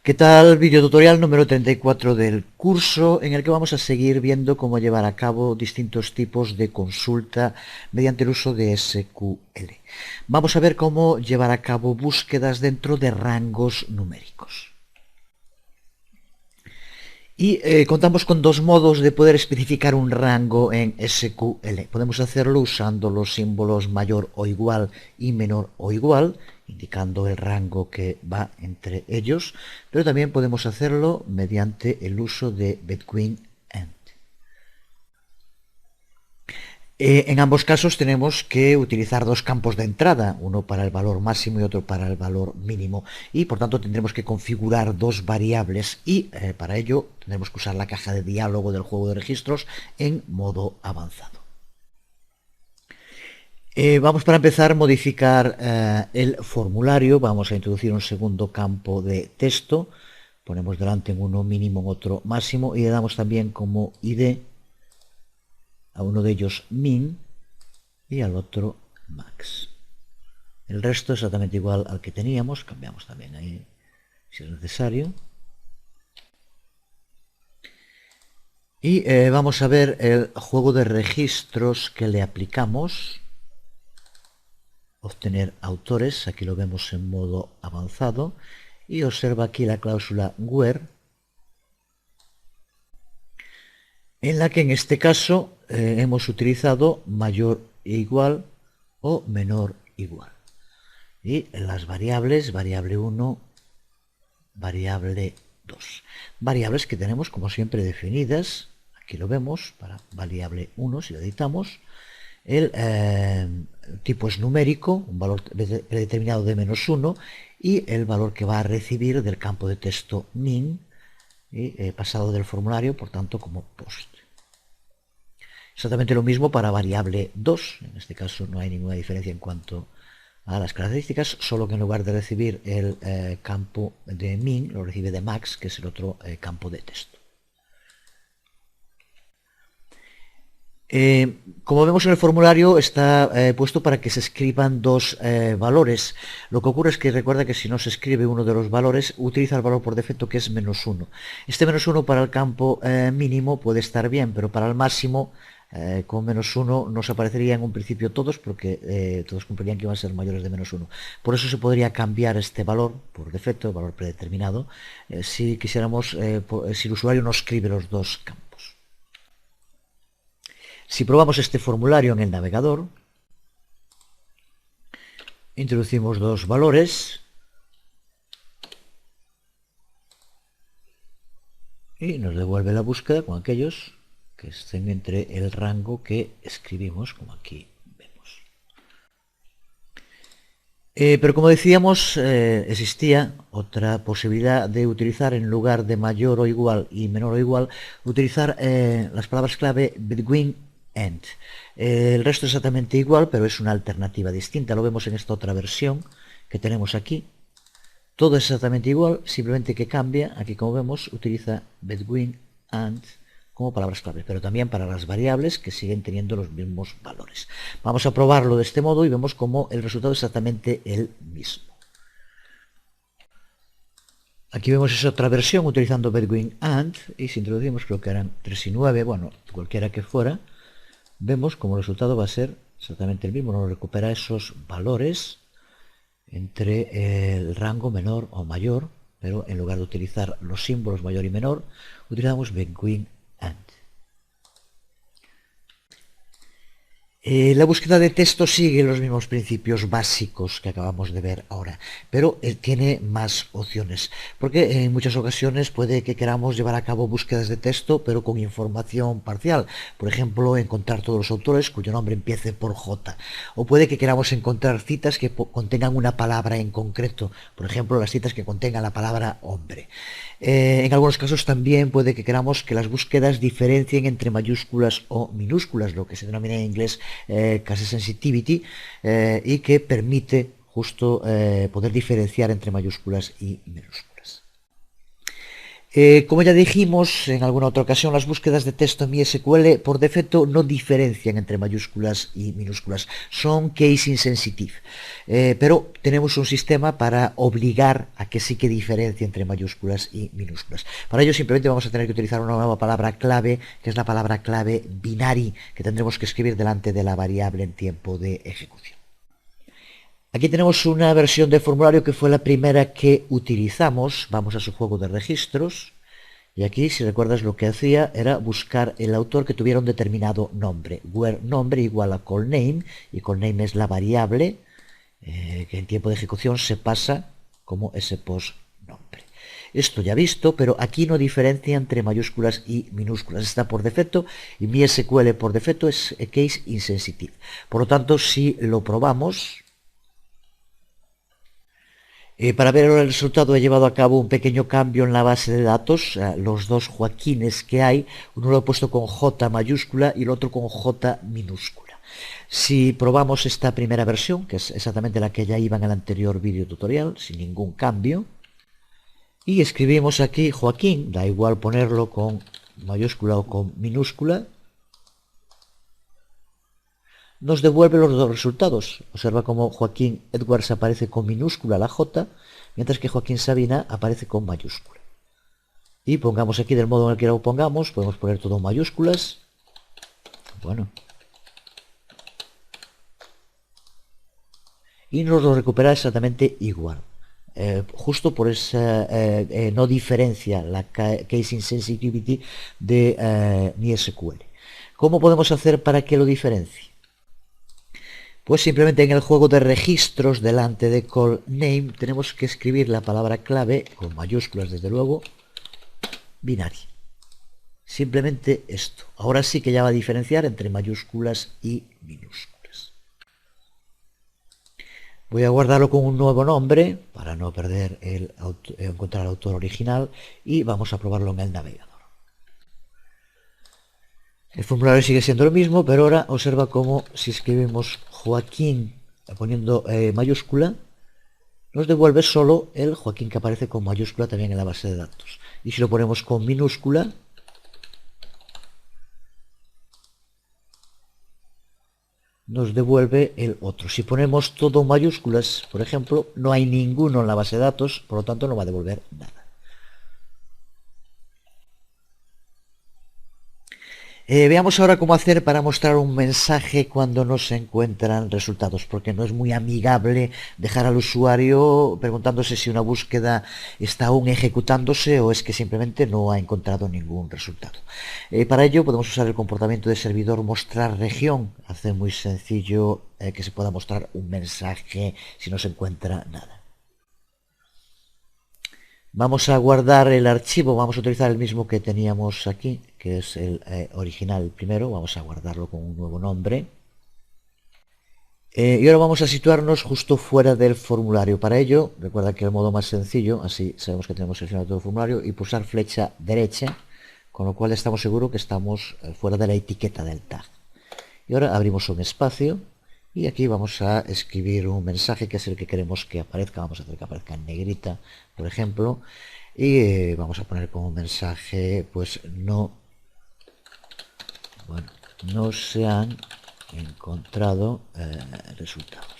¿Qué tal? Video tutorial número 34 del curso en el que vamos a seguir viendo cómo llevar a cabo distintos tipos de consulta mediante el uso de SQL. Vamos a ver cómo llevar a cabo búsquedas dentro de rangos numéricos. Y contamos con dos modos de poder especificar un rango en SQL. Podemos hacerlo usando los símbolos mayor o igual y menor o igual, indicando el rango que va entre ellos, pero también podemos hacerlo mediante el uso de between and. En ambos casos tenemos que utilizar dos campos de entrada, uno para el valor máximo y otro para el valor mínimo, y por tanto tendremos que configurar dos variables y para ello tendremos que usar la caja de diálogo del juego de registros en modo avanzado. Vamos para empezar a modificar el formulario. Vamos a introducir un segundo campo de texto, ponemos delante en uno mínimo, en otro máximo, y le damos también como ID a uno de ellos min y al otro max. El resto es exactamente igual al que teníamos, cambiamos también ahí si es necesario. Y vamos a ver el juego de registros que le aplicamos. Obtener autores, aquí lo vemos en modo avanzado, y observa aquí la cláusula where, en la que en este caso hemos utilizado mayor e igual o menor igual. Y las variables, variable 1, variable 2. Variables que tenemos como siempre definidas, aquí lo vemos, para variable 1 si lo editamos. El tipo es numérico, un valor predeterminado de -1, y el valor que va a recibir del campo de texto min, y pasado del formulario, por tanto, como post. Exactamente lo mismo para variable 2, en este caso no hay ninguna diferencia en cuanto a las características, solo que en lugar de recibir el campo de min, lo recibe de max, que es el otro campo de texto. Como vemos en el formulario está puesto para que se escriban dos valores. Lo que ocurre es que recuerda que si no se escribe uno de los valores, utiliza el valor por defecto que es -1. Este -1 para el campo mínimo puede estar bien, pero para el máximo con -1 nos aparecería en un principio todos, porque todos cumplirían que iban a ser mayores de -1. Por eso se podría cambiar este valor por defecto, el valor predeterminado, si quisiéramos, si el usuario no escribe los dos campos. Si probamos este formulario en el navegador, introducimos dos valores y nos devuelve la búsqueda con aquellos que estén entre el rango que escribimos, como aquí vemos. Pero como decíamos, existía otra posibilidad de utilizar, en lugar de mayor o igual y menor o igual, utilizar las palabras clave between and. El resto es exactamente igual, pero es una alternativa distinta. Lo vemos en esta otra versión que tenemos aquí. Todo es exactamente igual, simplemente que cambia. Aquí, como vemos, utiliza between and como palabras clave, pero también para las variables que siguen teniendo los mismos valores. Vamos a probarlo de este modo y vemos como el resultado es exactamente el mismo. Aquí vemos esa otra versión utilizando between and, y si introducimos, creo que eran 3 y 9, bueno, cualquiera que fuera, vemos como el resultado va a ser exactamente el mismo. Nos recupera esos valores entre el rango menor o mayor, pero en lugar de utilizar los símbolos mayor y menor, utilizamos between and. La búsqueda de texto sigue los mismos principios básicos que acabamos de ver ahora, pero tiene más opciones, porque en muchas ocasiones puede que queramos llevar a cabo búsquedas de texto, pero con información parcial. Por ejemplo, encontrar todos los autores cuyo nombre empiece por J, o puede que queramos encontrar citas que contengan una palabra en concreto, por ejemplo, las citas que contengan la palabra hombre. En algunos casos también puede que queramos que las búsquedas diferencien entre mayúsculas o minúsculas, lo que se denomina en inglés case sensitivity, y que permite justo poder diferenciar entre mayúsculas y minúsculas. Como ya dijimos en alguna otra ocasión, las búsquedas de texto en MySQL por defecto no diferencian entre mayúsculas y minúsculas, son case insensitive. Pero tenemos un sistema para obligar a que sí que diferencie entre mayúsculas y minúsculas. Para ello simplemente vamos a tener que utilizar una nueva palabra clave, que es la palabra clave binary, que tendremos que escribir delante de la variable en tiempo de ejecución. Aquí tenemos una versión de formulario que fue la primera que utilizamos. Vamos a su juego de registros. Y aquí, si recuerdas, lo que hacía era buscar el autor que tuviera un determinado nombre. Where nombre igual a callName, y callName es la variable que en tiempo de ejecución se pasa como ese post nombre. Esto ya visto, pero aquí no diferencia entre mayúsculas y minúsculas. Está por defecto y MySQL por defecto es case insensitive. Por lo tanto, si lo probamos, para ver el resultado he llevado a cabo un pequeño cambio en la base de datos. Los dos Joaquines que hay, uno lo he puesto con J mayúscula y el otro con J minúscula. Si probamos esta primera versión, que es exactamente la que ya iba en el anterior vídeo tutorial, sin ningún cambio, y escribimos aquí Joaquín, da igual ponerlo con mayúscula o con minúscula, nos devuelve los dos resultados. Observa cómo Joaquín Edwards aparece con minúscula la J, mientras que Joaquín Sabina aparece con mayúscula. Y pongamos aquí del modo en el que lo pongamos, podemos poner todo en mayúsculas. Bueno. Y nos lo recupera exactamente igual. Justo por esa no diferencia la case insensitivity de MySQL. ¿Cómo podemos hacer para que lo diferencie? Pues simplemente en el juego de registros delante de callName tenemos que escribir la palabra clave con mayúsculas, desde luego, binary. Simplemente esto. Ahora sí que ya va a diferenciar entre mayúsculas y minúsculas. Voy a guardarlo con un nuevo nombre para no perder encontrar el autor original, y vamos a probarlo en el navegador. El formulario sigue siendo lo mismo, pero ahora observa cómo si escribimos Joaquín poniendo mayúscula, nos devuelve solo el Joaquín que aparece con mayúscula también en la base de datos. Y si lo ponemos con minúscula, nos devuelve el otro. Si ponemos todo en mayúsculas, por ejemplo, no hay ninguno en la base de datos, por lo tanto no va a devolver nada. Veamos ahora cómo hacer para mostrar un mensaje cuando no se encuentran resultados, porque no es muy amigable dejar al usuario preguntándose si una búsqueda está aún ejecutándose o es que simplemente no ha encontrado ningún resultado. Para ello podemos usar el comportamiento de servidor mostrar región. Hace muy sencillo que se pueda mostrar un mensaje si no se encuentra nada. Vamos a guardar el archivo, vamos a utilizar el mismo que teníamos aquí, que es el original primero. Vamos a guardarlo con un nuevo nombre. Y ahora vamos a situarnos justo fuera del formulario. Para ello, recuerda que el modo más sencillo, así sabemos que tenemos seleccionado todo el formulario, y pulsar flecha derecha, con lo cual estamos seguros que estamos fuera de la etiqueta del tag. Y ahora abrimos un espacio. Y aquí vamos a escribir un mensaje que es el que queremos que aparezca. Vamos a hacer que aparezca en negrita, por ejemplo. Y vamos a poner como mensaje, pues no se han encontrado resultados.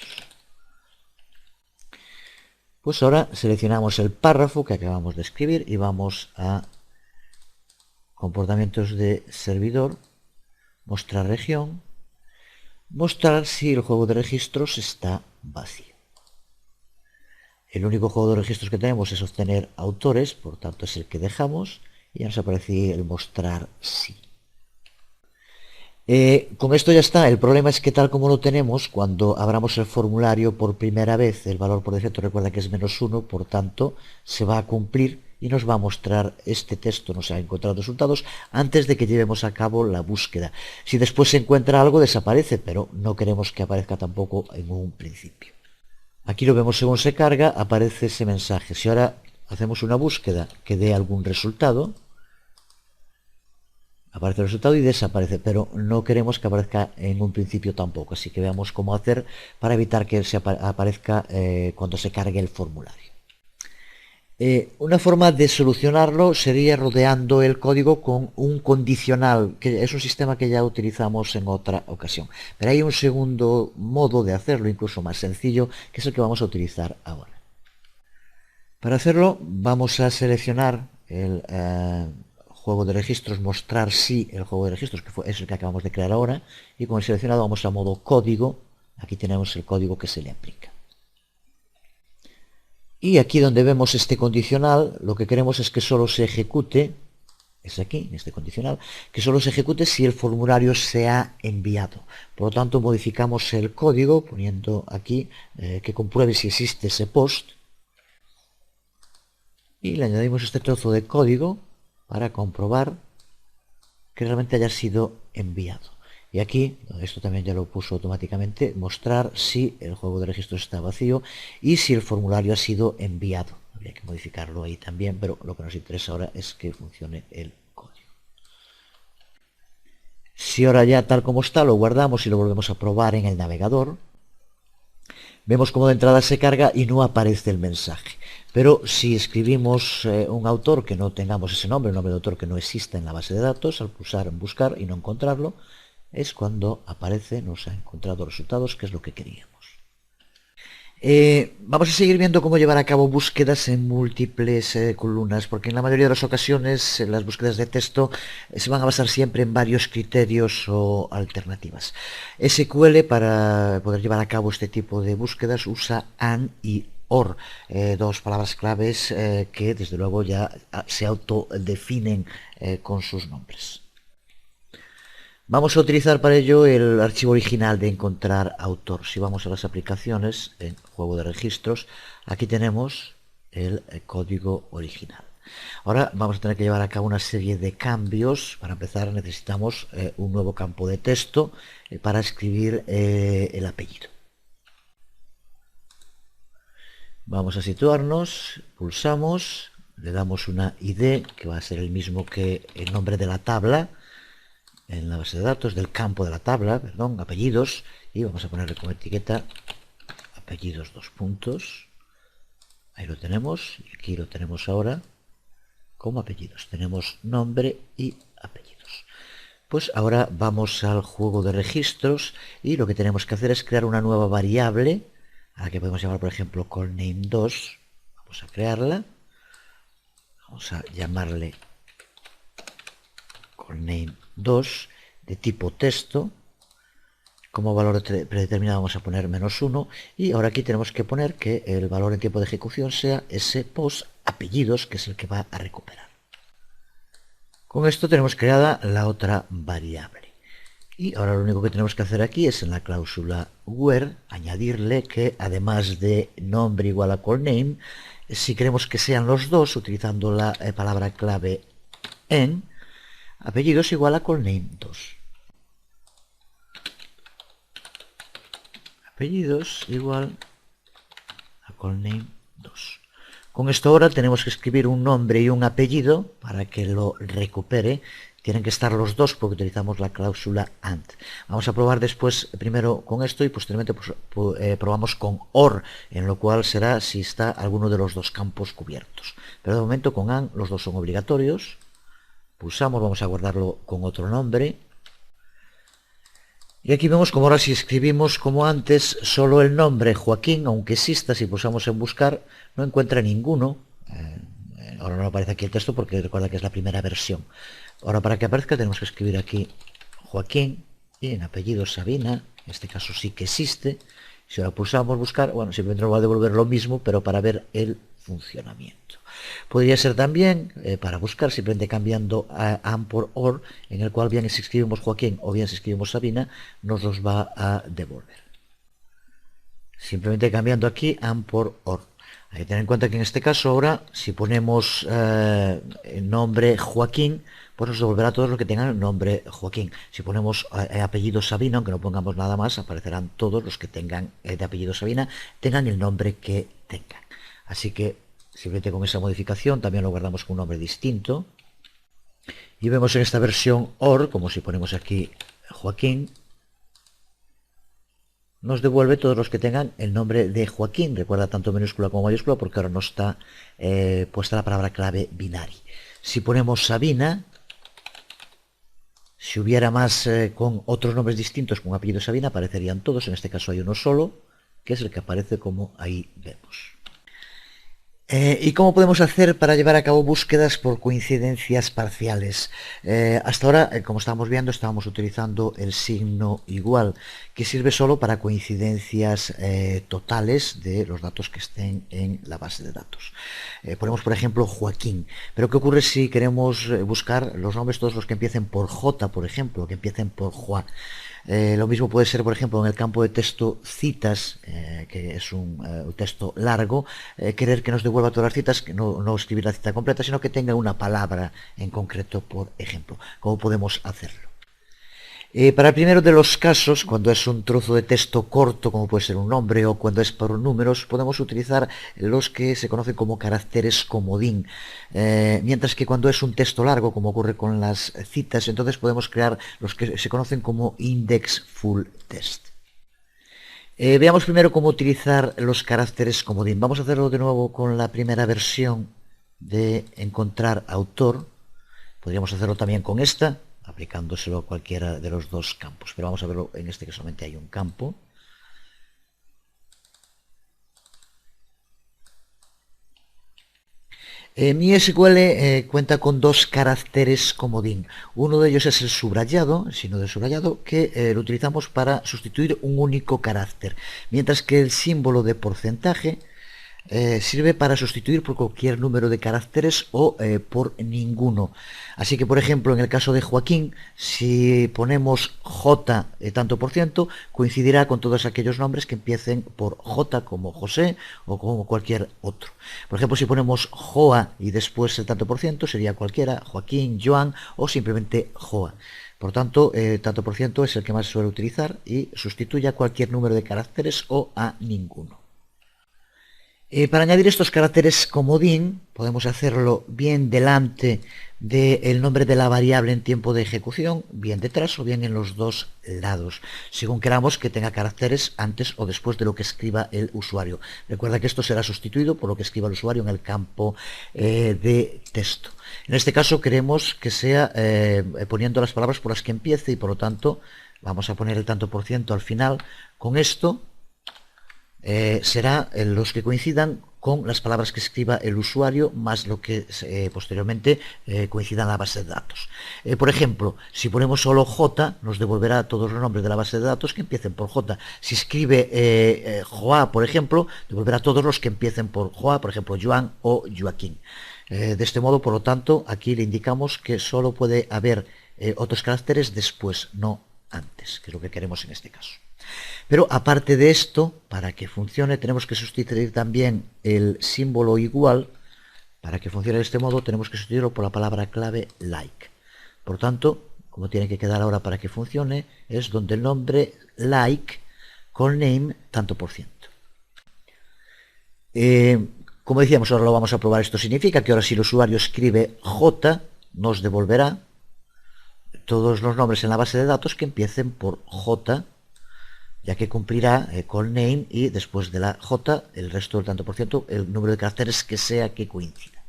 Pues ahora seleccionamos el párrafo que acabamos de escribir y vamos a comportamientos de servidor, mostrar región, mostrar si el juego de registros está vacío. El único juego de registros que tenemos es obtener autores, por tanto es el que dejamos, y ya nos aparece el mostrar sí. Con esto ya está. El problema es que tal como lo tenemos, cuando abramos el formulario por primera vez, el valor por defecto recuerda que es -1, por tanto se va a cumplir y nos va a mostrar este texto, no se ha encontrado resultados, antes de que llevemos a cabo la búsqueda. Si después se encuentra algo, desaparece, pero no queremos que aparezca tampoco en un principio. Aquí lo vemos según se carga, aparece ese mensaje. Si ahora hacemos una búsqueda que dé algún resultado, aparece el resultado y desaparece, pero no queremos que aparezca en un principio tampoco, así que veamos cómo hacer para evitar que se aparezca cuando se cargue el formulario. Una forma de solucionarlo sería rodeando el código con un condicional, que es un sistema que ya utilizamos en otra ocasión. Pero hay un segundo modo de hacerlo, incluso más sencillo, que es el que vamos a utilizar ahora. Para hacerlo vamos a seleccionar el juego de registros, mostrar sí el juego de registros, es el que acabamos de crear ahora, y con el seleccionado vamos a modo código. Aquí tenemos el código que se le aplica. Y aquí donde vemos este condicional, lo que queremos es que solo se ejecute, es aquí, en este condicional, que solo se ejecute si el formulario se ha enviado. Por lo tanto, modificamos el código poniendo aquí que compruebe si existe ese post. Y le añadimos este trozo de código para comprobar que realmente haya sido enviado. Y aquí, esto también ya lo puso automáticamente, mostrar si el juego de registros está vacío y si el formulario ha sido enviado. Habría que modificarlo ahí también, pero lo que nos interesa ahora es que funcione el código. Si ahora ya tal como está lo guardamos y lo volvemos a probar en el navegador, vemos como de entrada se carga y no aparece el mensaje. Pero si escribimos un autor que no tengamos ese nombre, un nombre de autor que no exista en la base de datos, al pulsar en buscar y no encontrarlo, es cuando aparece, nos ha encontrado resultados, que es lo que queríamos. Vamos a seguir viendo cómo llevar a cabo búsquedas en múltiples columnas, porque en la mayoría de las ocasiones las búsquedas de texto se van a basar siempre en varios criterios o alternativas. SQL, para poder llevar a cabo este tipo de búsquedas, usa AND y OR, dos palabras claves que desde luego ya se autodefinen con sus nombres. Vamos a utilizar para ello el archivo original de encontrar autor. Si vamos a las aplicaciones, en juego de registros, aquí tenemos el código original. Ahora vamos a tener que llevar a cabo una serie de cambios. Para empezar necesitamos un nuevo campo de texto para escribir el apellido. Vamos a situarnos, pulsamos, le damos una ID que va a ser el mismo que el nombre de la tabla, en la base de datos del campo de la tabla, perdón, apellidos, y vamos a ponerle como etiqueta apellidos 2 puntos. Ahí lo tenemos, y aquí lo tenemos ahora como apellidos. Tenemos nombre y apellidos. Pues ahora vamos al juego de registros y lo que tenemos que hacer es crear una nueva variable, a la que podemos llamar por ejemplo callname2. Vamos a crearla. Vamos a llamarle callname2 de tipo texto. Como valor predeterminado vamos a poner -1 y ahora aquí tenemos que poner que el valor en tiempo de ejecución sea ese post apellidos, que es el que va a recuperar. Con esto tenemos creada la otra variable. Y ahora lo único que tenemos que hacer aquí es en la cláusula where añadirle que además de nombre igual a callname, si queremos que sean los dos, utilizando la palabra clave en, apellidos igual a callname2. Apellidos igual a callname2. Con esto ahora tenemos que escribir un nombre y un apellido para que lo recupere. Tienen que estar los dos porque utilizamos la cláusula AND. Vamos a probar después primero con esto y posteriormente probamos con OR, en lo cual será si está alguno de los dos campos cubiertos. Pero de momento con AND los dos son obligatorios. Pulsamos, vamos a guardarlo con otro nombre. Y aquí vemos como ahora si escribimos como antes solo el nombre Joaquín, aunque exista, si pulsamos en buscar, no encuentra ninguno. Ahora no aparece aquí el texto porque recuerda que es la primera versión. Ahora para que aparezca tenemos que escribir aquí Joaquín y en apellido Sabina, en este caso sí que existe. Si ahora pulsamos buscar, bueno, simplemente nos va a devolver lo mismo, pero para ver el funcionamiento. Podría ser también para buscar simplemente cambiando AND por OR, en el cual bien si escribimos Joaquín o bien si escribimos Sabina nos los va a devolver. Simplemente cambiando aquí AND por OR. Hay que tener en cuenta que en este caso ahora si ponemos el nombre Joaquín, pues nos devolverá todos los que tengan el nombre Joaquín. Si ponemos apellido Sabina, aunque no pongamos nada más, aparecerán todos los que tengan de apellido Sabina, tengan el nombre que tengan. Así que simplemente con esa modificación también lo guardamos con un nombre distinto. Y vemos en esta versión OR, como si ponemos aquí Joaquín, nos devuelve todos los que tengan el nombre de Joaquín. Recuerda, tanto minúscula como mayúscula, porque ahora no está puesta la palabra clave binary. Si ponemos Sabina, si hubiera más con otros nombres distintos con apellido Sabina, aparecerían todos. En este caso hay uno solo, que es el que aparece como ahí vemos. ¿Y cómo podemos hacer para llevar a cabo búsquedas por coincidencias parciales? Hasta ahora, como estábamos viendo, estábamos utilizando el signo igual, que sirve solo para coincidencias totales de los datos que estén en la base de datos. Ponemos, por ejemplo, Joaquín. Pero ¿qué ocurre si queremos buscar los nombres todos los que empiecen por J, por ejemplo, que empiecen por Juan? Lo mismo puede ser, por ejemplo, en el campo de texto citas, que es un texto largo, querer que nos devuelva todas las citas, que no escribir la cita completa, sino que tenga una palabra en concreto, por ejemplo. ¿Cómo podemos hacerlo? Para el primero de los casos, cuando es un trozo de texto corto, como puede ser un nombre, o cuando es por números, podemos utilizar los que se conocen como caracteres comodín. Mientras que cuando es un texto largo, como ocurre con las citas, entonces podemos crear los que se conocen como index full text. Veamos primero cómo utilizar los caracteres comodín. Vamos a hacerlo de nuevo con la primera versión de encontrar autor. Podríamos hacerlo también con esta, aplicándoselo a cualquiera de los dos campos, pero vamos a verlo en este que solamente hay un campo. MySQL cuenta con dos caracteres comodín. Uno de ellos es el subrayado, el signo de subrayado, que lo utilizamos para sustituir un único carácter, mientras que el símbolo de porcentaje sirve para sustituir por cualquier número de caracteres o por ninguno. Así que, por ejemplo, en el caso de Joaquín, si ponemos J tanto por ciento, coincidirá con todos aquellos nombres que empiecen por J, como José o como cualquier otro. Por ejemplo, si ponemos Joa y después el tanto por ciento, sería cualquiera, Joaquín, Joan o simplemente Joa. Por tanto, tanto por ciento es el que más se suele utilizar y sustituye a cualquier número de caracteres o a ninguno. Para añadir estos caracteres comodín, podemos hacerlo bien delante del nombre de la variable en tiempo de ejecución, bien detrás o bien en los dos lados, según queramos que tenga caracteres antes o después de lo que escriba el usuario. Recuerda que esto será sustituido por lo que escriba el usuario en el campo de texto. En este caso queremos que sea poniendo las palabras por las que empiece y por lo tanto vamos a poner el tanto por ciento al final. Con esto será los que coincidan con las palabras que escriba el usuario más lo que posteriormente coincida en la base de datos. Por ejemplo, si ponemos solo J, nos devolverá todos los nombres de la base de datos que empiecen por J. Si escribe Joa, por ejemplo, devolverá todos los que empiecen por Joa, por ejemplo, Joan o Joaquín. De este modo, por lo tanto, aquí le indicamos que solo puede haber otros caracteres después, no antes, que es lo que queremos en este caso. Pero aparte de esto, para que funcione tenemos que sustituir también el símbolo igual. Para que funcione de este modo tenemos que sustituirlo por la palabra clave like. Por tanto, como tiene que quedar ahora para que funcione, es donde el nombre like con name tanto por ciento. Como decíamos, ahora lo vamos a probar. Esto significa que ahora si el usuario escribe J, nos devolverá todos los nombres en la base de datos que empiecen por J, ya que cumplirá call name y después de la J el resto del tanto por ciento, el número de caracteres que sea que coincida.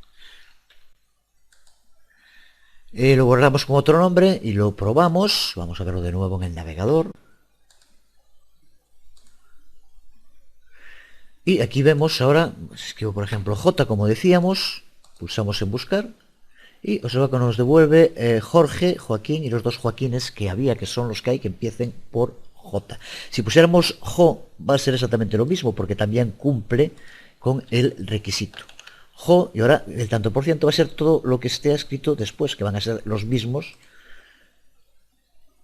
Lo guardamos con otro nombre y lo probamos. Vamos a verlo de nuevo en el navegador. Y aquí vemos ahora, escribo por ejemplo J como decíamos, pulsamos en buscar y observa que nos devuelve Jorge, Joaquín y los dos Joaquines que había, que son los que hay que empiecen por J. Si pusiéramos Jo va a ser exactamente lo mismo porque también cumple con el requisito. Jo, y ahora el tanto por ciento va a ser todo lo que esté escrito después, que van a ser los mismos,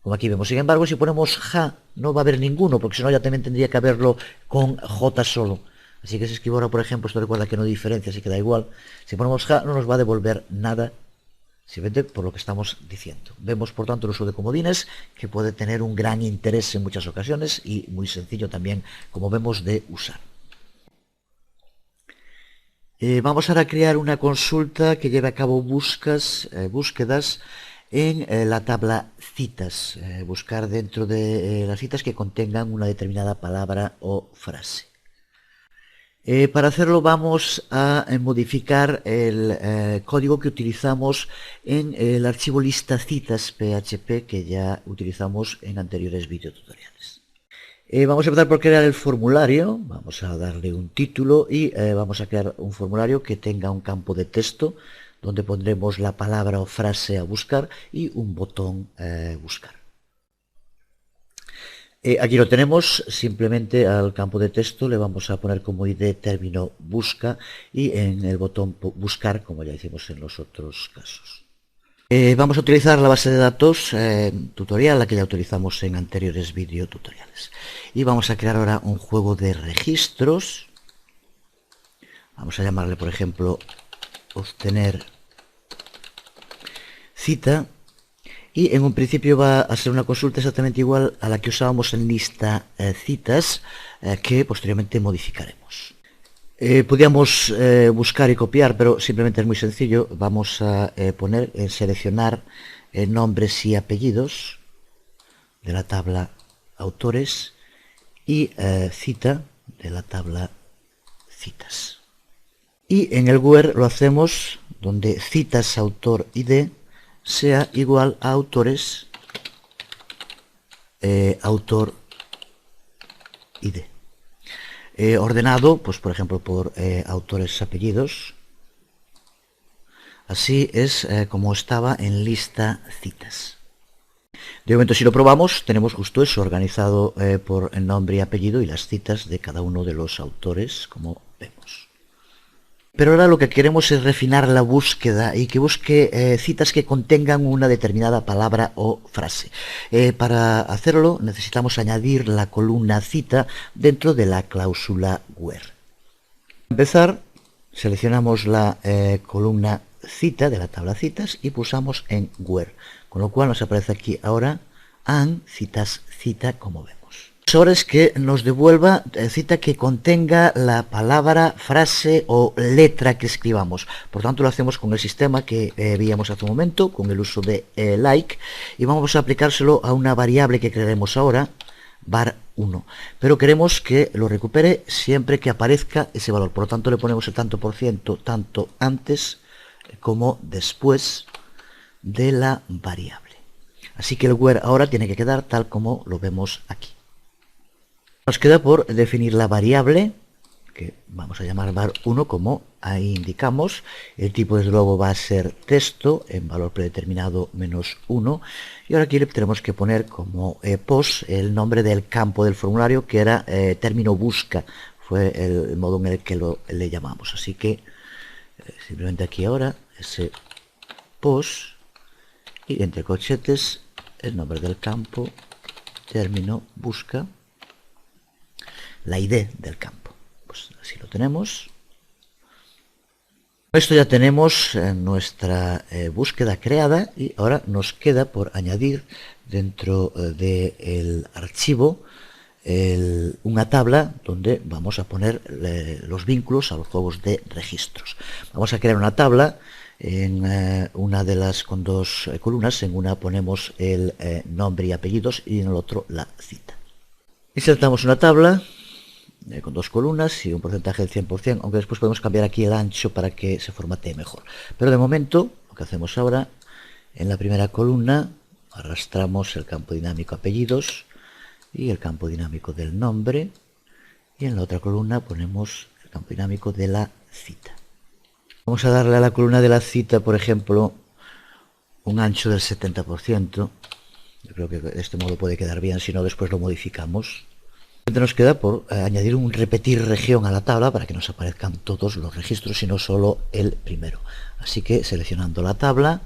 como aquí vemos. Sin embargo, si ponemos Ja, no va a haber ninguno, porque si no ya también tendría que haberlo con J solo. Así que si escribo ahora, por ejemplo, esto recuerda que no diferencia, así que da igual. Si ponemos Ja, no nos va a devolver nada, simplemente por lo que estamos diciendo. Vemos, por tanto, el uso de comodines, que puede tener un gran interés en muchas ocasiones y muy sencillo también, como vemos, de usar. Vamos ahora a crear una consulta que lleve a cabo búsquedas en la tabla citas, buscar dentro de las citas que contengan una determinada palabra o frase. Para hacerlo vamos a modificar el código que utilizamos en el archivo lista citas PHP que ya utilizamos en anteriores videotutoriales. Vamos a empezar por crear el formulario, vamos a darle un título y vamos a crear un formulario que tenga un campo de texto donde pondremos la palabra o frase a buscar y un botón buscar. Aquí lo tenemos, simplemente al campo de texto le vamos a poner como ID término busca y en el botón buscar, como ya hicimos en los otros casos. Vamos a utilizar la base de datos tutorial, la que ya utilizamos en anteriores videotutoriales. Y vamos a crear ahora un juego de registros. Vamos a llamarle, por ejemplo, obtener cita. Y en un principio va a ser una consulta exactamente igual a la que usábamos en lista citas, que posteriormente modificaremos. Podríamos buscar y copiar, pero simplemente es muy sencillo. Vamos a seleccionar nombres y apellidos de la tabla autores y cita de la tabla citas. Y en el where lo hacemos donde citas autor ID sea igual a autores autor ID. Ordenado, pues por ejemplo por autores apellidos. Así es como estaba en lista citas. De momento, si lo probamos, tenemos justo eso, organizado por el nombre y apellido y las citas de cada uno de los autores, como vemos. Pero ahora lo que queremos es refinar la búsqueda y que busque citas que contengan una determinada palabra o frase. Para hacerlo necesitamos añadir la columna cita dentro de la cláusula where. Para empezar, seleccionamos la columna cita de la tabla citas y pulsamos en where, con lo cual nos aparece aquí ahora and citas cita, como vemos. Ahora es que nos devuelva cita que contenga la palabra, frase o letra que escribamos. Por tanto, lo hacemos con el sistema que veíamos hace un momento, con el uso de like, y vamos a aplicárselo a una variable que crearemos ahora, var1. Pero queremos que lo recupere siempre que aparezca ese valor. Por lo tanto, le ponemos el tanto por ciento, tanto antes como después de la variable. Así que el where ahora tiene que quedar tal como lo vemos aquí. Nos queda por definir la variable, que vamos a llamar var1, como ahí indicamos. El tipo, desde luego, va a ser texto en valor predeterminado -1. Y ahora aquí le tenemos que poner como post el nombre del campo del formulario, que era término busca. Fue el modo en el que le llamamos. Así que simplemente aquí ahora ese post y entre corchetes el nombre del campo, término busca, la ID del campo. Pues así lo tenemos. Esto ya tenemos nuestra búsqueda creada y ahora nos queda por añadir dentro del archivo una tabla donde vamos a poner los vínculos a los juegos de registros. Vamos a crear una tabla en una de las con dos columnas. En una ponemos el nombre y apellidos y en el otro la cita. Insertamos una tabla con dos columnas y un porcentaje del 100%, aunque después podemos cambiar aquí el ancho para que se formatee mejor. Pero de momento, lo que hacemos ahora, en la primera columna arrastramos el campo dinámico apellidos y el campo dinámico del nombre, y en la otra columna ponemos el campo dinámico de la cita. Vamos a darle a la columna de la cita, por ejemplo, un ancho del 70%. Yo creo que de este modo puede quedar bien, si no después lo modificamos. Nos queda por añadir un repetir región a la tabla para que nos aparezcan todos los registros y no solo el primero. Así que seleccionando la tabla,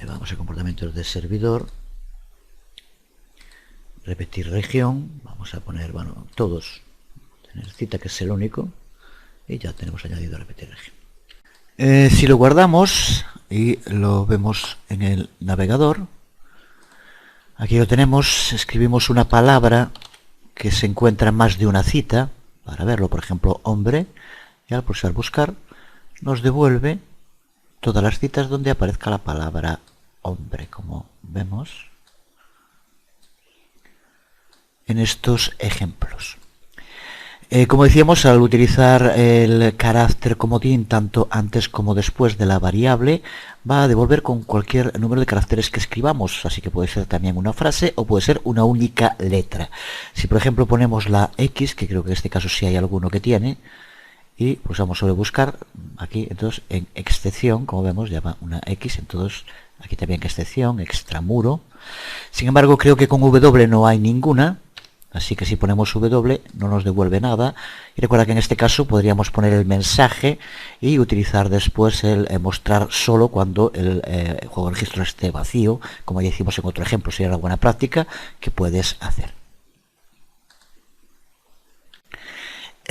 vamos a comportamientos de servidor, repetir región, vamos a poner, bueno, todos, tener cita, que es el único, y ya tenemos añadido repetir región. Si lo guardamos y lo vemos en el navegador, aquí lo tenemos, escribimos una palabra que se encuentra en más de una cita, para verlo, por ejemplo, hombre, y al pulsar buscar nos devuelve todas las citas donde aparezca la palabra hombre, como vemos en estos ejemplos. Como decíamos, al utilizar el carácter comodín tanto antes como después de la variable, va a devolver con cualquier número de caracteres que escribamos, así que puede ser también una frase o puede ser una única letra. Si por ejemplo ponemos la X, que creo que en este caso sí hay alguno que tiene, y pulsamos sobre buscar, aquí entonces en excepción, como vemos, ya va una X, entonces aquí también excepción, extramuro. Sin embargo, creo que con W no hay ninguna, así que si ponemos W no nos devuelve nada. Y recuerda que en este caso podríamos poner el mensaje y utilizar después el mostrar solo cuando el juego de registro esté vacío, como ya hicimos en otro ejemplo. Sería una buena práctica que puedes hacer.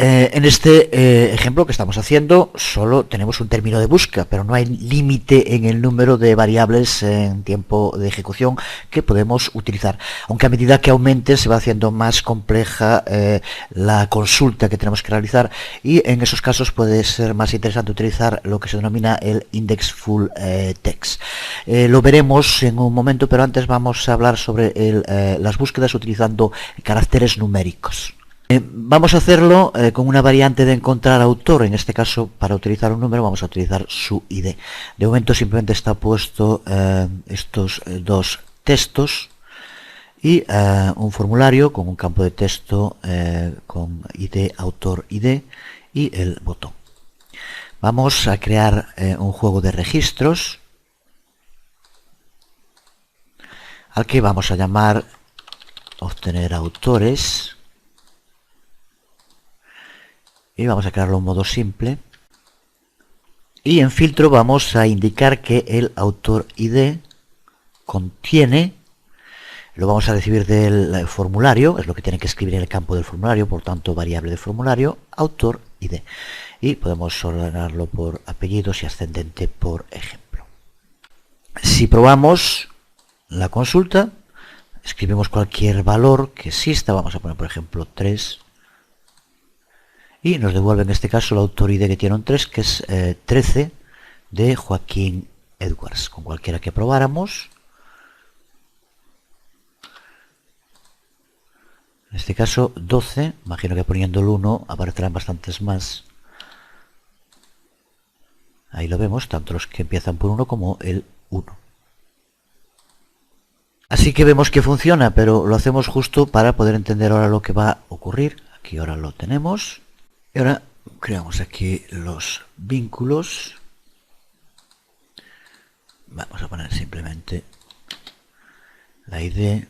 En este ejemplo que estamos haciendo solo tenemos un término de búsqueda, pero no hay límite en el número de variables en tiempo de ejecución que podemos utilizar, aunque a medida que aumente se va haciendo más compleja la consulta que tenemos que realizar, y en esos casos puede ser más interesante utilizar lo que se denomina el indexful text. Lo veremos en un momento, pero antes vamos a hablar sobre las búsquedas utilizando caracteres numéricos. Vamos a hacerlo con una variante de encontrar autor. En este caso, para utilizar un número vamos a utilizar su ID. De momento simplemente está puesto estos dos textos y un formulario con un campo de texto con ID, autor, ID y el botón. Vamos a crear un juego de registros al que vamos a llamar obtener autores. Y vamos a crearlo en modo simple, y en filtro vamos a indicar que el autor ID contiene, lo vamos a recibir del formulario, es lo que tiene que escribir en el campo del formulario, por tanto variable de formulario, autor ID, y podemos ordenarlo por apellidos y ascendente por ejemplo. Si probamos la consulta, escribimos cualquier valor que exista, vamos a poner por ejemplo 3, y nos devuelve en este caso el autor ID que tiene un 3, que es 13 de Joaquín Edwards. Con cualquiera que probáramos, en este caso 12, imagino que poniendo el 1 aparecerán bastantes más. Ahí lo vemos, tanto los que empiezan por 1 como el 1. Así que vemos que funciona, pero lo hacemos justo para poder entender ahora lo que va a ocurrir. Aquí ahora lo tenemos. Y ahora creamos aquí los vínculos. Vamos a poner simplemente la ID,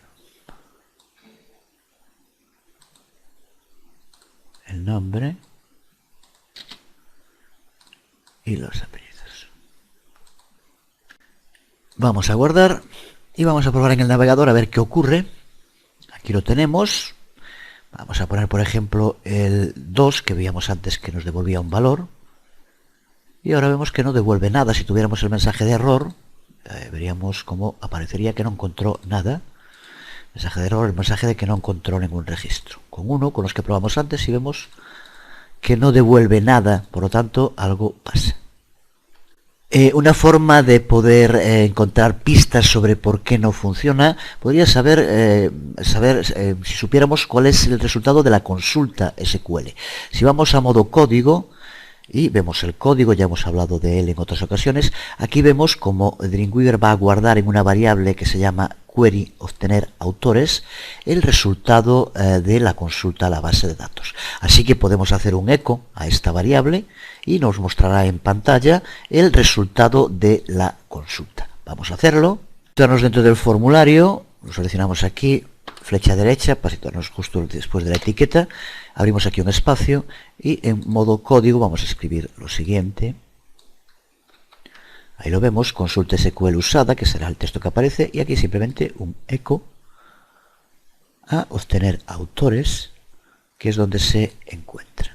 el nombre y los apellidos. Vamos a guardar y vamos a probar en el navegador a ver qué ocurre. Aquí lo tenemos. Vamos a poner por ejemplo el 2 que veíamos antes que nos devolvía un valor, y ahora vemos que no devuelve nada. Si tuviéramos el mensaje de error, veríamos cómo aparecería que no encontró nada. Mensaje de error, el mensaje de que no encontró ningún registro. Con 1, con los que probamos antes, y vemos que no devuelve nada, por lo tanto algo pasa. Una forma de poder encontrar pistas sobre por qué no funciona podría saber si supiéramos cuál es el resultado de la consulta SQL. Si vamos a modo código y vemos el código, ya hemos hablado de él en otras ocasiones, aquí vemos como Dreamweaver va a guardar en una variable que se llama query obtener autores el resultado de la consulta a la base de datos. Así que podemos hacer un eco a esta variable y nos mostrará en pantalla el resultado de la consulta. Vamos a hacerlo. Situarnos dentro del formulario, lo seleccionamos aquí, flecha derecha para situarnos justo después de la etiqueta, abrimos aquí un espacio y en modo código vamos a escribir lo siguiente. Ahí lo vemos, consulta SQL usada, que será el texto que aparece, y aquí simplemente un eco a obtener autores, que es donde se encuentra.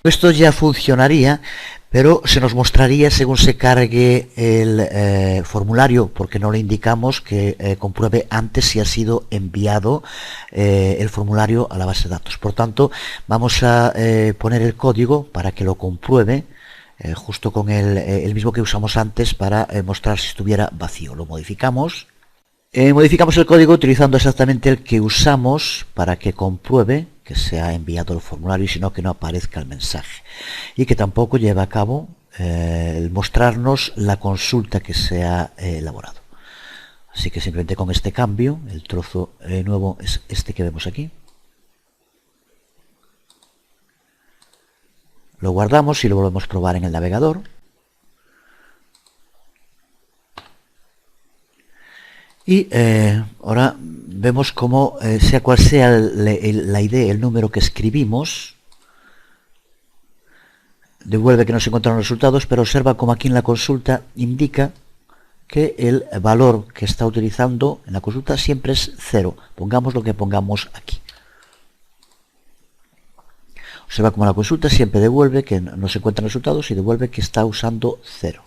Esto ya funcionaría, pero se nos mostraría según se cargue el formulario, porque no le indicamos que compruebe antes si ha sido enviado el formulario a la base de datos. Por tanto, vamos a poner el código para que lo compruebe justo con el mismo que usamos antes para mostrar si estuviera vacío. Lo modificamos. Modificamos el código utilizando exactamente el que usamos para que compruebe que se ha enviado el formulario y si no, que no aparezca el mensaje. Y que tampoco lleve a cabo el mostrarnos la consulta que se ha elaborado. Así que simplemente con este cambio, el trozo nuevo es este que vemos aquí. Lo guardamos y lo volvemos a probar en el navegador. Y ahora vemos cómo, sea cual sea la ID, el número que escribimos, devuelve que no se encontraron resultados, pero observa cómo aquí en la consulta indica que el valor que está utilizando en la consulta siempre es 0. Pongamos lo que pongamos aquí. Observa cómo la consulta siempre devuelve que no se encuentran resultados y devuelve que está usando 0.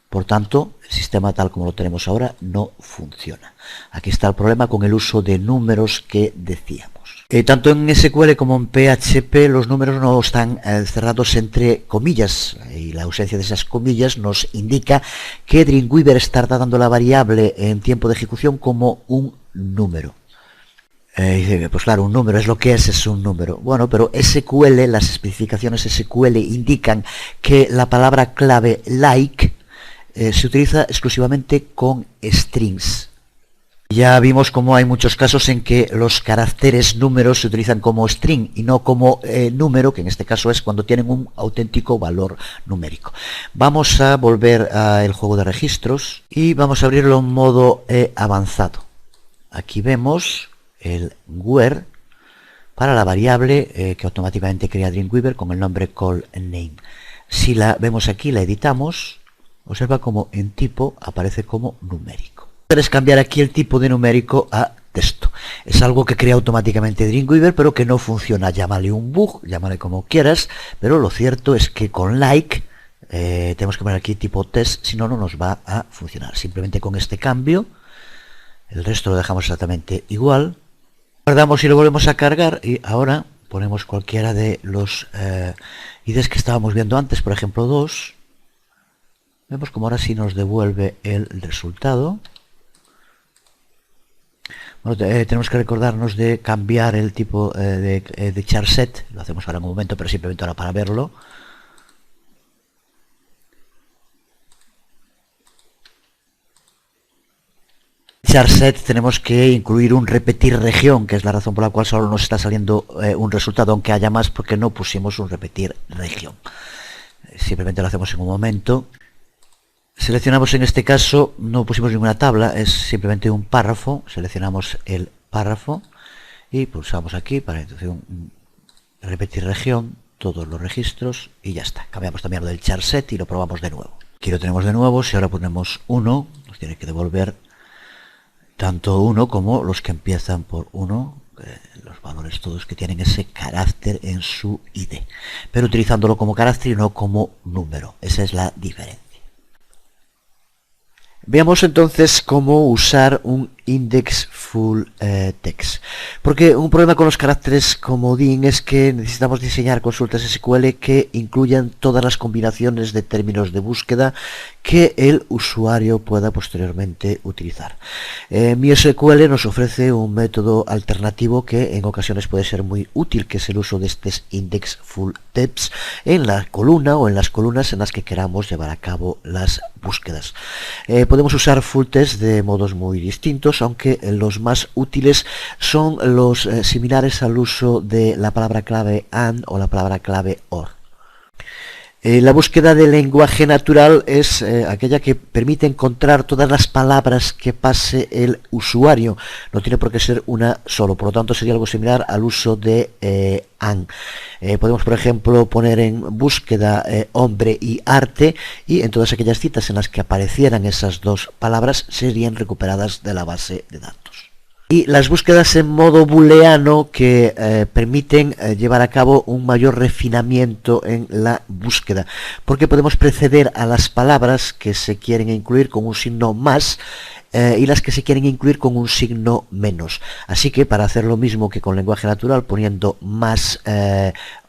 Por tanto, el sistema tal como lo tenemos ahora no funciona. Aquí está el problema con el uso de números que decíamos. Tanto en SQL como en PHP los números no están cerrados entre comillas y la ausencia de esas comillas nos indica que Dreamweaver está tratando la variable en tiempo de ejecución como un número. Dice, pues claro, un número es lo que es un número. Bueno, pero SQL, las especificaciones SQL indican que la palabra clave like se utiliza exclusivamente con strings. Ya vimos cómo hay muchos casos en que los caracteres números se utilizan como string y no como número, que en este caso es cuando tienen un auténtico valor numérico. Vamos a volver al juego de registros y vamos a abrirlo en modo avanzado. Aquí vemos el where para la variable que automáticamente crea Dreamweaver con el nombre callName. Si la vemos aquí, la editamos, observa como en tipo aparece como numérico. Puedes cambiar aquí el tipo de numérico a texto. Es algo que crea automáticamente Dreamweaver, pero que no funciona. Llámale un bug, llámale como quieras, pero lo cierto es que con like tenemos que poner aquí tipo text, si no, no nos va a funcionar. Simplemente con este cambio, el resto lo dejamos exactamente igual. Guardamos y lo volvemos a cargar y ahora ponemos cualquiera de los IDs que estábamos viendo antes, por ejemplo 2. Vemos como ahora sí nos devuelve el resultado. Bueno, tenemos que recordarnos de cambiar el tipo de charset. Lo hacemos ahora en un momento, pero simplemente ahora para verlo. Charset tenemos que incluir un repetir región, que es la razón por la cual solo nos está saliendo un resultado, aunque haya más, porque no pusimos un repetir región. Simplemente lo hacemos en un momento. Seleccionamos en este caso, no pusimos ninguna tabla, es simplemente un párrafo. Seleccionamos el párrafo y pulsamos aquí para introducir repetir región, todos los registros y ya está. Cambiamos también lo del charset y lo probamos de nuevo. Aquí lo tenemos de nuevo. Si ahora ponemos 1, nos tiene que devolver tanto 1 como los que empiezan por 1, los valores todos que tienen ese carácter en su ID, pero utilizándolo como carácter y no como número. Esa es la diferencia. Veamos entonces cómo usar un index full text. Porque un problema con los caracteres comodín es que necesitamos diseñar consultas SQL que incluyan todas las combinaciones de términos de búsqueda que el usuario pueda posteriormente utilizar. MySQL nos ofrece un método alternativo que en ocasiones puede ser muy útil, que es el uso de este index full text en la columna o en las columnas en las que queramos llevar a cabo las búsquedas. Podemos usar full text de modos muy distintos, aunque los más útiles son los similares al uso de la palabra clave AND o la palabra clave OR. La búsqueda del lenguaje natural es aquella que permite encontrar todas las palabras que pase el usuario. No tiene por qué ser una solo, por lo tanto sería algo similar al uso de AND. Podemos, por ejemplo, poner en búsqueda hombre y arte, y en todas aquellas citas en las que aparecieran esas dos palabras serían recuperadas de la base de datos. Y las búsquedas en modo booleano que permiten llevar a cabo un mayor refinamiento en la búsqueda, porque podemos preceder a las palabras que se quieren incluir con un signo más y las que se quieren incluir con un signo menos. Así que para hacer lo mismo que con lenguaje natural, poniendo más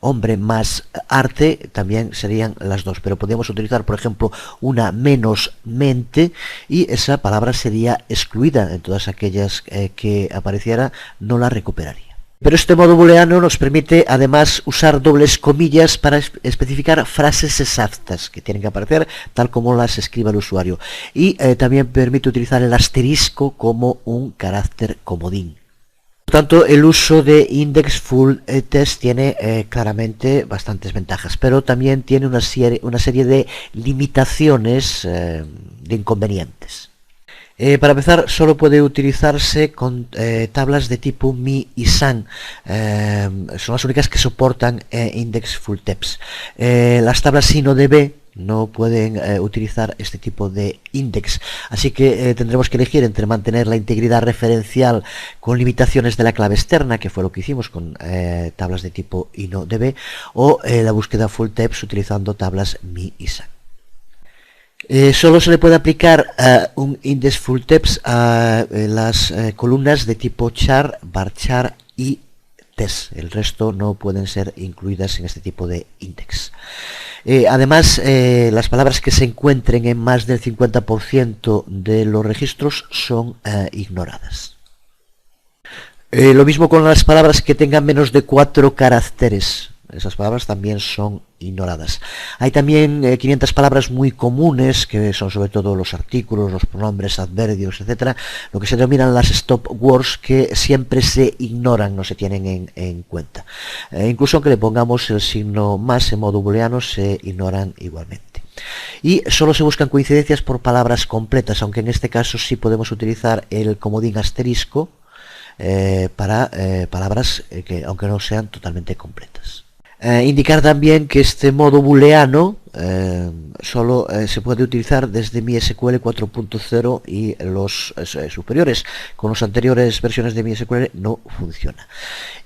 hombre más arte, también serían las dos, pero podríamos utilizar, por ejemplo, una menos mente, y esa palabra sería excluida. En todas aquellas que apareciera no la recuperaría. Pero este modo booleano nos permite además usar dobles comillas para especificar frases exactas que tienen que aparecer tal como las escriba el usuario, y también permite utilizar el asterisco como un carácter comodín. Por tanto, el uso de index full test tiene claramente bastantes ventajas, pero también tiene una serie de limitaciones, de inconvenientes. Para empezar, solo puede utilizarse con tablas de tipo mi y san. Son las únicas que soportan index full text. Las tablas sino de b no pueden utilizar este tipo de index, así que tendremos que elegir entre mantener la integridad referencial con limitaciones de la clave externa, que fue lo que hicimos con tablas de tipo ino de b, o la búsqueda full text utilizando tablas mi y san. Solo se le puede aplicar un index full text a las columnas de tipo char, varchar y test. El resto no pueden ser incluidas en este tipo de index. Además, las palabras que se encuentren en más del 50% de los registros son ignoradas. Lo mismo con las palabras que tengan menos de 4 caracteres. Esas palabras también son ignoradas. Hay también 500 palabras muy comunes, que son sobre todo los artículos, los pronombres, adverbios, etcétera, lo que se denominan las stop words, que siempre se ignoran, no se tienen en cuenta. Incluso aunque le pongamos el signo más en modo booleano, se ignoran igualmente. Y solo se buscan coincidencias por palabras completas, aunque en este caso sí podemos utilizar el comodín asterisco para palabras que aunque no sean totalmente completas. Indicar también que este modo booleano solo se puede utilizar desde MySQL 4.0 y los superiores. Con las anteriores versiones de MySQL no funciona.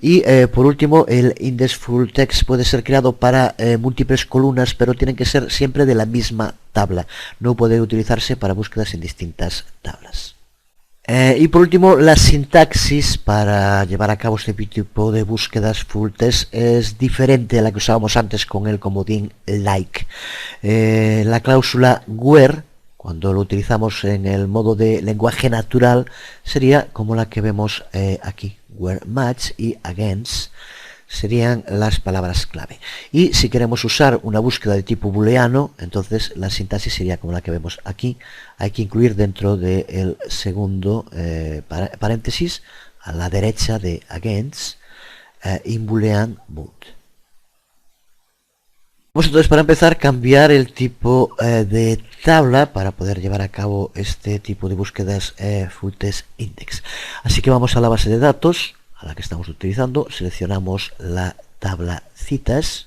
Y por último, el index full text puede ser creado para múltiples columnas, pero tienen que ser siempre de la misma tabla. No puede utilizarse para búsquedas en distintas tablas. Y por último, la sintaxis para llevar a cabo este tipo de búsquedas full text es diferente a la que usábamos antes con el comodín like. La cláusula where, cuando lo utilizamos en el modo de lenguaje natural, sería como la que vemos aquí, where match y against serían las palabras clave. Y si queremos usar una búsqueda de tipo booleano, entonces la sintaxis sería como la que vemos aquí. Hay que incluir dentro del segundo paréntesis, a la derecha de against, in boolean mode. Vamos entonces, para empezar, cambiar el tipo de tabla para poder llevar a cabo este tipo de búsquedas full text index. Así que vamos a la base de datos a la que estamos utilizando, seleccionamos la tabla citas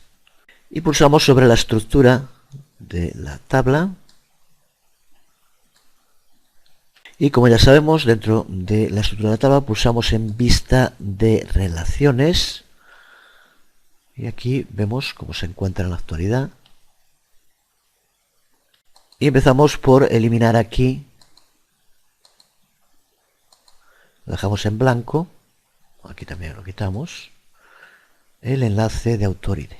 y pulsamos sobre la estructura de la tabla, y como ya sabemos, dentro de la estructura de la tabla pulsamos en vista de relaciones y aquí vemos cómo se encuentra en la actualidad, y empezamos por eliminar aquí, lo dejamos en blanco. Aquí también lo quitamos, el enlace de autor ID.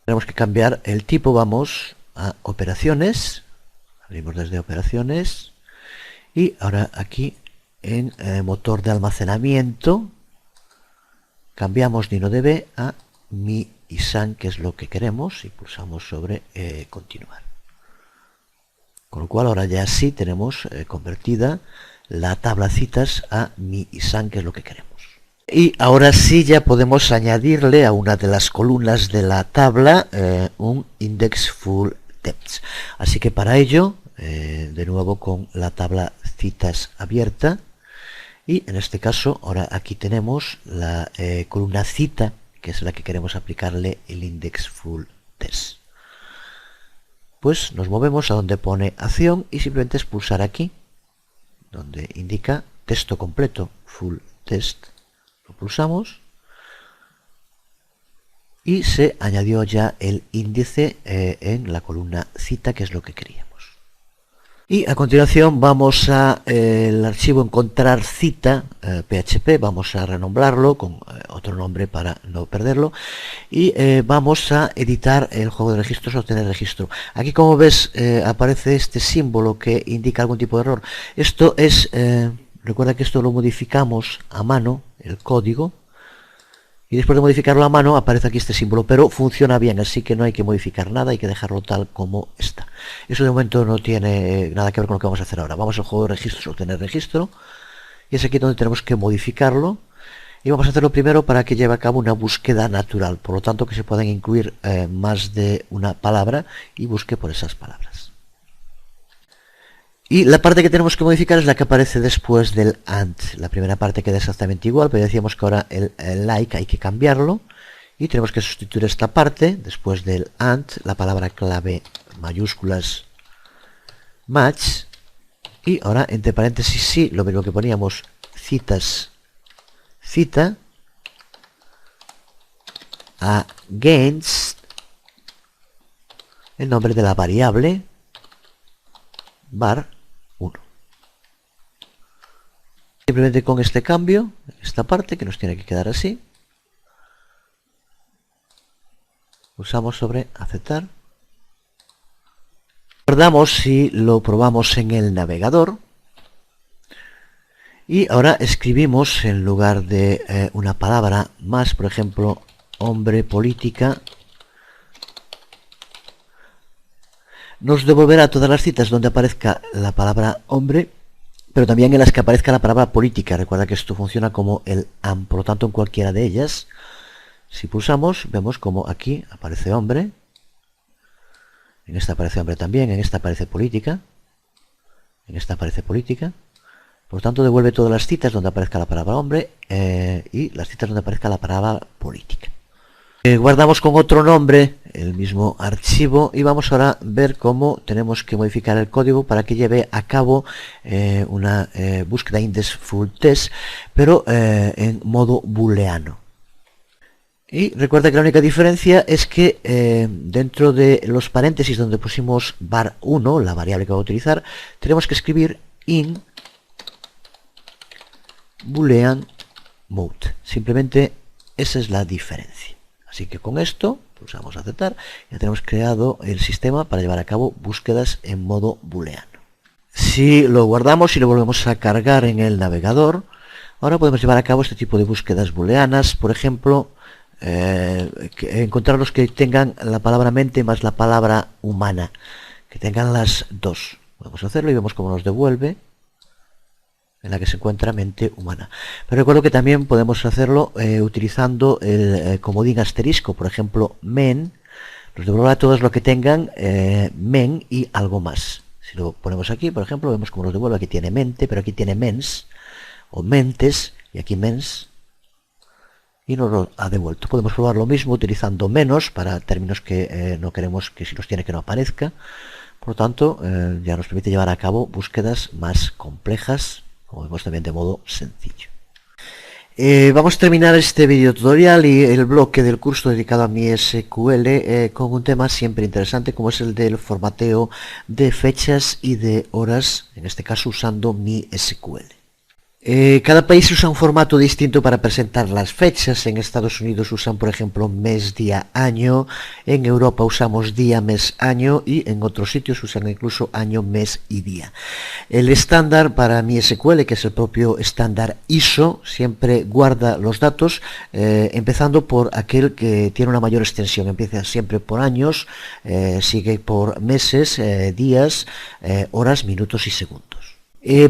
Tenemos que cambiar el tipo, vamos a operaciones, abrimos desde operaciones, y ahora aquí en motor de almacenamiento cambiamos DynoDB a mi y san, que es lo que queremos, y pulsamos sobre continuar. Con lo cual ahora ya sí tenemos convertida la tabla citas a mi y san, que es lo que queremos. Y ahora sí ya podemos añadirle a una de las columnas de la tabla un index full text. Así que para ello, de nuevo con la tabla citas abierta, y en este caso ahora aquí tenemos la columna cita, que es la que queremos aplicarle el index full text. Pues nos movemos a donde pone acción y simplemente es pulsar aquí, donde indica texto completo, full text. Lo pulsamos y se añadió ya el índice en la columna cita, que es lo que queríamos. Y a continuación vamos a el archivo encontrar cita PHP, vamos a renombrarlo con otro nombre para no perderlo, y vamos a editar el juego de registros, obtener registro. Aquí, como ves, aparece este símbolo que indica algún tipo de error. Esto es, recuerda que esto lo modificamos a mano, el código, y después de modificarlo a mano aparece aquí este símbolo, pero funciona bien, así que no hay que modificar nada, hay que dejarlo tal como está. Eso de momento no tiene nada que ver con lo que vamos a hacer ahora. Vamos al juego de registros, obtener registro, y es aquí donde tenemos que modificarlo, y vamos a hacerlo primero para que lleve a cabo una búsqueda natural, por lo tanto que se puedan incluir más de una palabra y busque por esas palabras. Y la parte que tenemos que modificar es la que aparece después del AND. La primera parte queda exactamente igual, pero decíamos que ahora el like hay que cambiarlo. Y tenemos que sustituir esta parte, después del AND, la palabra clave mayúsculas match. Y ahora, entre paréntesis, sí, lo mismo que poníamos, citas, cita, against, el nombre de la variable, var 1. Simplemente con este cambio, esta parte que nos tiene que quedar así, pulsamos sobre aceptar. Guardamos y lo probamos en el navegador. Y ahora escribimos en lugar de una palabra más, por ejemplo, hombre, política. Nos devolverá todas las citas donde aparezca la palabra hombre, pero también en las que aparezca la palabra política. Recuerda que esto funciona como el AND, por lo tanto en cualquiera de ellas, si pulsamos, vemos como aquí aparece hombre, en esta aparece hombre también, en esta aparece política, en esta aparece política. Por lo tanto devuelve todas las citas donde aparezca la palabra hombre y las citas donde aparezca la palabra política. Guardamos con otro nombre el mismo archivo y vamos ahora a ver cómo tenemos que modificar el código para que lleve a cabo una búsqueda index full test, pero en modo booleano. Y recuerda que la única diferencia es que dentro de los paréntesis donde pusimos var1, la variable que va a utilizar, tenemos que escribir in boolean mode. Simplemente esa es la diferencia. Así que con esto pulsamos aceptar, ya tenemos creado el sistema para llevar a cabo búsquedas en modo booleano. Si lo guardamos y lo volvemos a cargar en el navegador, ahora podemos llevar a cabo este tipo de búsquedas booleanas, por ejemplo, encontrar los que tengan la palabra mente más la palabra humana, que tengan las dos. Podemos hacerlo y vemos cómo nos devuelve en la que se encuentra mente humana. Pero recuerdo que también podemos hacerlo utilizando el comodín asterisco, por ejemplo, men, nos devuelve a todos los que tengan men y algo más. Si lo ponemos aquí, por ejemplo, vemos cómo nos devuelve. Aquí tiene mente, pero aquí tiene mens, o mentes, y aquí mens, y nos lo ha devuelto. Podemos probar lo mismo utilizando menos para términos que no queremos que si los tiene que no aparezca. Por lo tanto, ya nos permite llevar a cabo búsquedas más complejas, como vemos también de modo sencillo. Vamos a terminar este video tutorial y el bloque del curso dedicado a MySQL con un tema siempre interesante, como es el del formateo de fechas y de horas, en este caso usando MySQL. Cada país usa un formato distinto para presentar las fechas. En Estados Unidos usan, por ejemplo, mes, día, año. En Europa usamos día, mes, año. Y en otros sitios usan incluso año, mes y día. El estándar para MySQL, que es el propio estándar ISO, siempre guarda los datos, empezando por aquel que tiene una mayor extensión. Empieza siempre por años, sigue por meses, días, horas, minutos y segundos.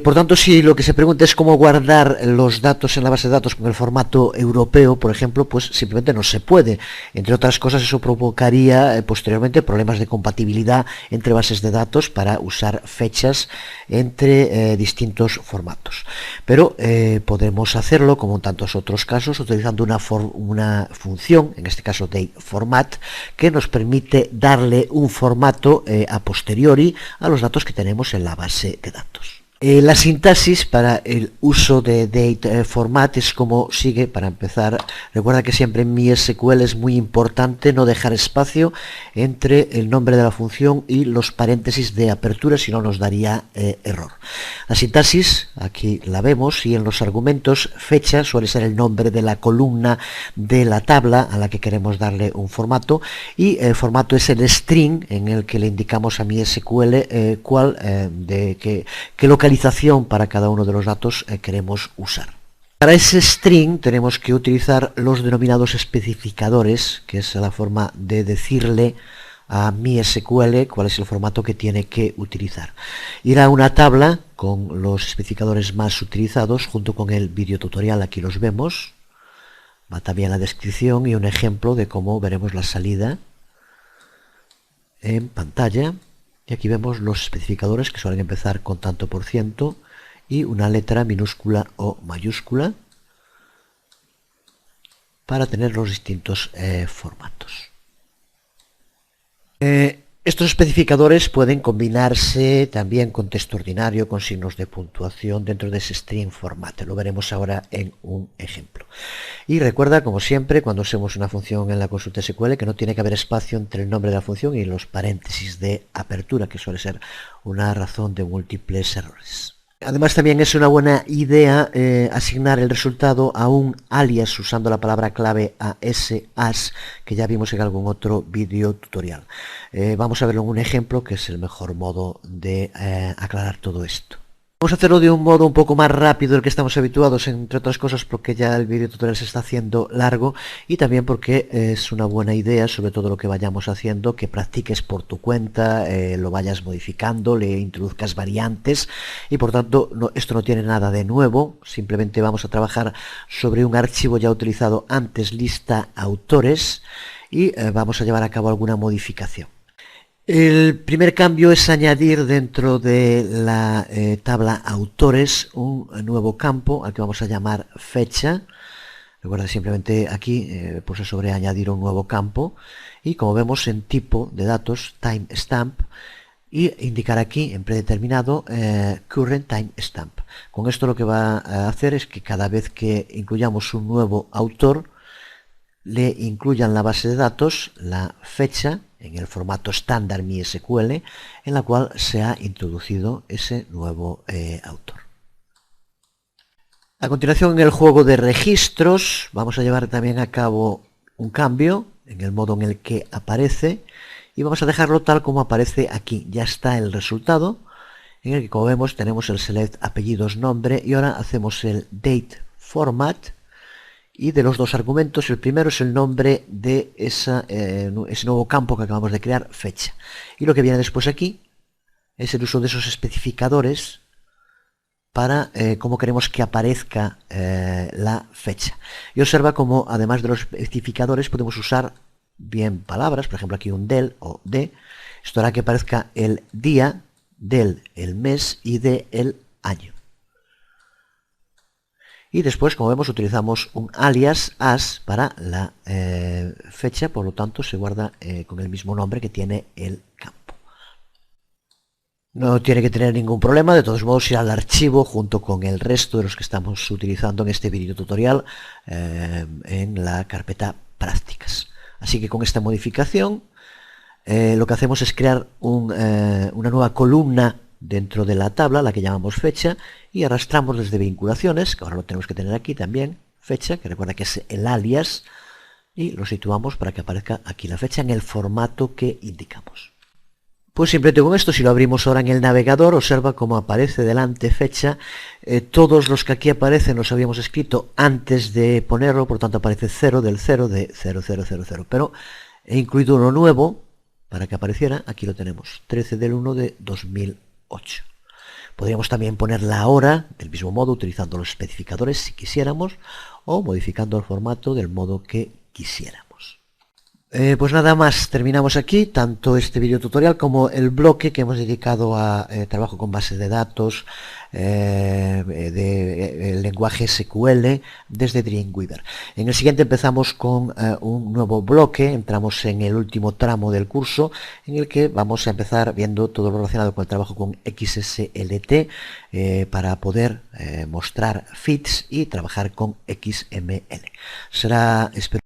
Por tanto, si lo que se pregunta es cómo guardar los datos en la base de datos con el formato europeo, por ejemplo, pues simplemente no se puede. Entre otras cosas, eso provocaría posteriormente problemas de compatibilidad entre bases de datos para usar fechas entre distintos formatos. Pero podemos hacerlo, como en tantos otros casos, utilizando una función, en este caso dateFormat, que nos permite darle un formato a posteriori a los datos que tenemos en la base de datos. La sintaxis para el uso de date format es como sigue. Para empezar, recuerda que siempre en MySQL es muy importante no dejar espacio entre el nombre de la función y los paréntesis de apertura, si no nos daría error. La sintaxis, aquí la vemos, y en los argumentos fecha suele ser el nombre de la columna de la tabla a la que queremos darle un formato, y el formato es el string en el que le indicamos a MySQL qué localización para cada uno de los datos queremos usar. Para ese string tenemos que utilizar los denominados especificadores, que es la forma de decirle a MySQL cuál es el formato que tiene que utilizar. Ir a una tabla con los especificadores más utilizados junto con el video tutorial, aquí los vemos. Va también la descripción y un ejemplo de cómo veremos la salida en pantalla. Y aquí vemos los especificadores que suelen empezar con tanto por ciento y una letra minúscula o mayúscula para tener los distintos formatos. Estos especificadores pueden combinarse también con texto ordinario, con signos de puntuación dentro de ese string format. Lo veremos ahora en un ejemplo. Y recuerda, como siempre, cuando usemos una función en la consulta SQL, que no tiene que haber espacio entre el nombre de la función y los paréntesis de apertura, que suele ser una razón de múltiples errores. Además, también es una buena idea asignar el resultado a un alias usando la palabra clave as, que ya vimos en algún otro vídeo tutorial. Vamos a verlo en un ejemplo, que es el mejor modo de aclarar todo esto. Vamos a hacerlo de un modo un poco más rápido del que estamos habituados, entre otras cosas porque ya el vídeo tutorial se está haciendo largo, y también porque es una buena idea, sobre todo lo que vayamos haciendo, que practiques por tu cuenta, lo vayas modificando, le introduzcas variantes, y por tanto esto no tiene nada de nuevo. Simplemente vamos a trabajar sobre un archivo ya utilizado antes, lista autores, y vamos a llevar a cabo alguna modificación. El primer cambio es añadir dentro de la tabla autores un nuevo campo al que vamos a llamar fecha. Recuerda, simplemente aquí puse sobre añadir un nuevo campo, y como vemos en tipo de datos timestamp, y indicar aquí en predeterminado current timestamp. Con esto lo que va a hacer es que cada vez que incluyamos un nuevo autor, le incluya en la base de datos la fecha en el formato estándar MySQL en la cual se ha introducido ese nuevo autor. A continuación, en el juego de registros vamos a llevar también a cabo un cambio en el modo en el que aparece, y vamos a dejarlo tal como aparece aquí. Ya está el resultado, en el que, como vemos, tenemos el select apellidos nombre, y ahora hacemos el date format. Y de los dos argumentos, el primero es el nombre de ese nuevo campo que acabamos de crear, fecha. Y lo que viene después aquí es el uso de esos especificadores para cómo queremos que aparezca la fecha. Y observa cómo, además de los especificadores, podemos usar bien palabras, por ejemplo aquí un del o de. Esto hará que aparezca el día, del el mes y de el año. Y después, como vemos, utilizamos un alias as para la fecha, por lo tanto se guarda con el mismo nombre que tiene el campo. No tiene que tener ningún problema, de todos modos ir al archivo junto con el resto de los que estamos utilizando en este video tutorial en la carpeta prácticas. Así que con esta modificación lo que hacemos es crear una nueva columna dentro de la tabla, la que llamamos fecha, y arrastramos desde vinculaciones, que ahora lo tenemos que tener aquí también, fecha, que recuerda que es el alias, y lo situamos para que aparezca aquí la fecha en el formato que indicamos. Pues simplemente con esto, si lo abrimos ahora en el navegador, observa cómo aparece delante fecha. Todos los que aquí aparecen los habíamos escrito antes de ponerlo, por tanto aparece 0 del 0 de 0000, pero he incluido uno nuevo para que apareciera. Aquí lo tenemos, 13 del 1 de 2008. Podríamos también poner la hora del mismo modo, utilizando los especificadores si quisiéramos, o modificando el formato del modo que quisiéramos. Pues nada más, terminamos aquí tanto este video tutorial como el bloque que hemos dedicado a trabajo con bases de datos de lenguaje SQL desde Dreamweaver. En el siguiente empezamos con un nuevo bloque, entramos en el último tramo del curso en el que vamos a empezar viendo todo lo relacionado con el trabajo con XSLT para poder mostrar feeds y trabajar con XML. Será, espero